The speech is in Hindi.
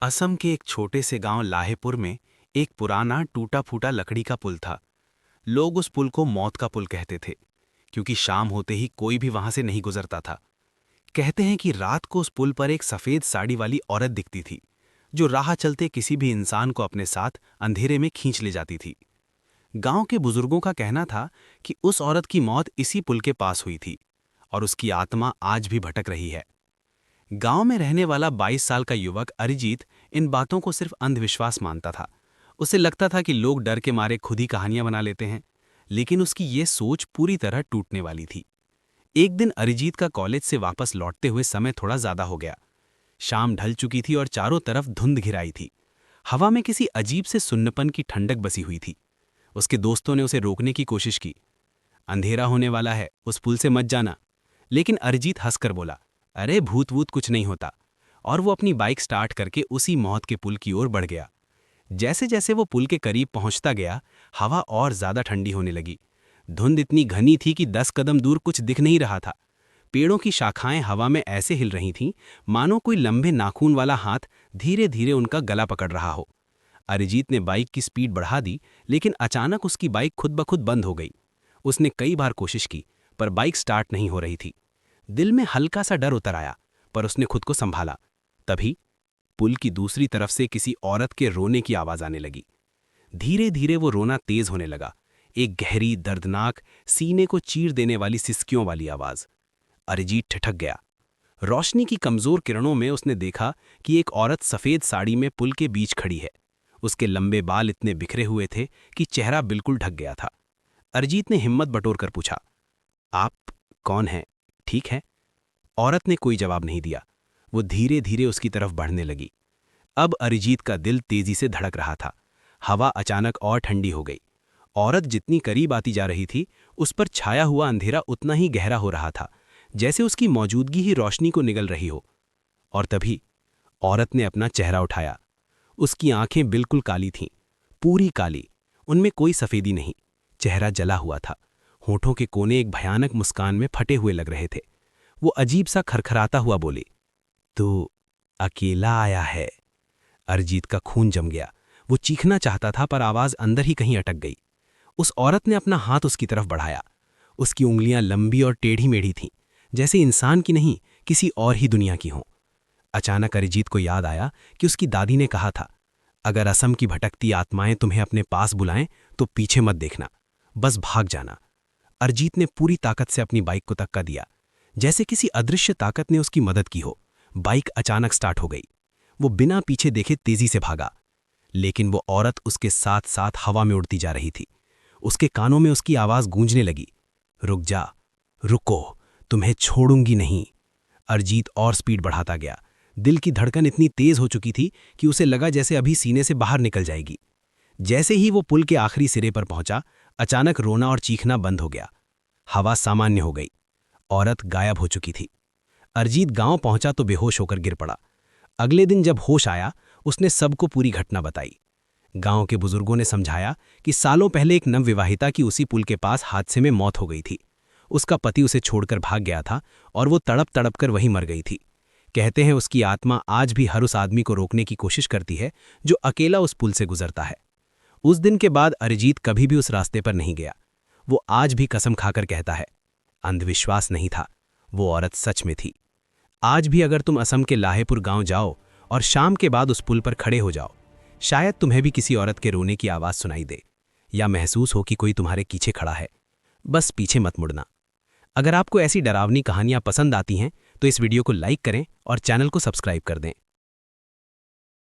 असम के एक छोटे से गांव लाहेपुर में एक पुराना टूटा-फूटा लकड़ी का पुल था। लोग उस पुल को मौत का पुल कहते थे, क्योंकि शाम होते ही कोई भी वहां से नहीं गुजरता था। कहते हैं कि रात को उस पुल पर एक सफेद साड़ी वाली औरत दिखती थी, जो राह चलते किसी भी इंसान को अपने साथ अंधेरे में खींच ले जाती थी। गांव के बुजुर्गों का कहना था कि उस औरत की मौत इसी पुल के पास हुई थी और उसकी आत्मा आज भी भटक रही है। गांव में रहने वाला 22 साल का युवक अरिजीत इन बातों को सिर्फ अंधविश्वास मानता था। उसे लगता था कि लोग डर के मारे खुद ही कहानियां बना लेते हैं, लेकिन उसकी ये सोच पूरी तरह टूटने वाली थी। एक दिन अरिजीत का कॉलेज से वापस लौटते हुए समय थोड़ा ज्यादा हो गया। शाम ढल चुकी थी और चारों तरफ धुंध घिराई थी। हवा में किसी अजीब से सुन्नपन की ठंडक बसी हुई थी। उसके दोस्तों ने उसे रोकने की कोशिश की। अंधेरा होने वाला है, उस पुल से मत जाना। लेकिन अरिजीत हंसकर बोला, अरे भूत वूत कुछ नहीं होता। और वो अपनी बाइक स्टार्ट करके उसी मौत के पुल की ओर बढ़ गया। जैसे जैसे वो पुल के करीब पहुंचता गया, हवा और ज्यादा ठंडी होने लगी। धुंध इतनी घनी थी कि 10 कदम दूर कुछ दिख नहीं रहा था। पेड़ों की शाखाएं हवा में ऐसे हिल रही थीं, मानो कोई लंबे नाखून वाला हाथ धीरे धीरे उनका गला पकड़ रहा हो। अरिजीत ने बाइक की स्पीड बढ़ा दी, लेकिन अचानक उसकी बाइक खुद ब खुद बंद हो गई। उसने कई बार कोशिश की, पर बाइक स्टार्ट नहीं हो रही थी। दिल में हल्का सा डर उतर आया, पर उसने खुद को संभाला। तभी पुल की दूसरी तरफ से किसी औरत के रोने की आवाज आने लगी। धीरे धीरे वो रोना तेज होने लगा, एक गहरी, दर्दनाक, सीने को चीर देने वाली सिसकियों वाली आवाज। अरिजीत ठिठक गया। रोशनी की कमजोर किरणों में उसने देखा कि एक औरत सफेद साड़ी में पुल के बीच खड़ी है। उसके लंबे बाल इतने बिखरे हुए थे कि चेहरा बिल्कुल ढक गया था। अरिजीत ने हिम्मत बटोरकर पूछा, आप कौन हैं? ठीक है? औरत ने कोई जवाब नहीं दिया। वो धीरे धीरे उसकी तरफ बढ़ने लगी। अब अरिजीत का दिल तेजी से धड़क रहा था। हवा अचानक और ठंडी हो गई। औरत जितनी करीब आती जा रही थी, उस पर छाया हुआ अंधेरा उतना ही गहरा हो रहा था, जैसे उसकी मौजूदगी ही रोशनी को निगल रही हो। और तभी औरत ने अपना चेहरा उठाया। उसकी आंखें बिल्कुल काली थीं, पूरी काली, उनमें कोई सफेदी नहीं। चेहरा जला हुआ था। होठों के कोने एक भयानक मुस्कान में फटे हुए लग रहे थे। वो अजीब सा खरखराता हुआ बोली, तू अकेला आया है। अरिजीत का खून जम गया। वो चीखना चाहता था, पर आवाज अंदर ही कहीं अटक गई। उस औरत ने अपना हाथ उसकी तरफ बढ़ाया। उसकी उंगलियां लंबी और टेढ़ी मेढ़ी थीं, जैसे इंसान की नहीं, किसी और ही दुनिया की हों। अचानक अरिजीत को याद आया कि उसकी दादी ने कहा था, अगर असम की भटकती आत्माएं तुम्हें अपने पास बुलाएं तो पीछे मत देखना, बस भाग जाना। अरिजीत ने पूरी ताकत से अपनी बाइक को धक्का दिया, जैसे किसी अदृश्य ताकत ने उसकी मदद की हो। बाइक अचानक स्टार्ट हो गई। वो बिना पीछे देखे तेजी से भागा, लेकिन वो औरत उसके साथ साथ हवा में उड़ती जा रही थी। उसके कानों में उसकी आवाज गूंजने लगी, रुक जा, रुको, तुम्हें छोड़ूंगी नहीं। अरिजीत और स्पीड बढ़ाता गया। दिल की धड़कन इतनी तेज हो चुकी थी कि उसे लगा जैसे अभी सीने से बाहर निकल जाएगी। जैसे ही वो पुल के आखिरी सिरे पर पहुंचा, अचानक रोना और चीखना बंद हो गया। हवा सामान्य हो गई। औरत गायब हो चुकी थी। अरिजीत गांव पहुंचा तो बेहोश होकर गिर पड़ा। अगले दिन जब होश आया, उसने सबको पूरी घटना बताई। गांव के बुजुर्गों ने समझाया कि सालों पहले एक नवविवाहिता की उसी पुल के पास हादसे में मौत हो गई थी। उसका पति उसे छोड़कर भाग गया था और वो तड़प तड़प कर वहीं मर गई थी। कहते हैं उसकी आत्मा आज भी हर उस आदमी को रोकने की कोशिश करती है जो अकेला उस पुल से गुजरता है। उस दिन के बाद अरिजीत कभी भी उस रास्ते पर नहीं गया। वो आज भी कसम खाकर कहता है, अंधविश्वास नहीं था, वो औरत सच में थी। आज भी अगर तुम असम के लाहेपुर गांव जाओ और शाम के बाद उस पुल पर खड़े हो जाओ, शायद तुम्हें भी किसी औरत के रोने की आवाज सुनाई दे, या महसूस हो कि कोई तुम्हारे पीछे खड़ा है। बस पीछे मत मुड़ना। अगर आपको ऐसी डरावनी कहानियां पसंद आती हैं तो इस वीडियो को लाइक करें और चैनल को सब्सक्राइब कर दें।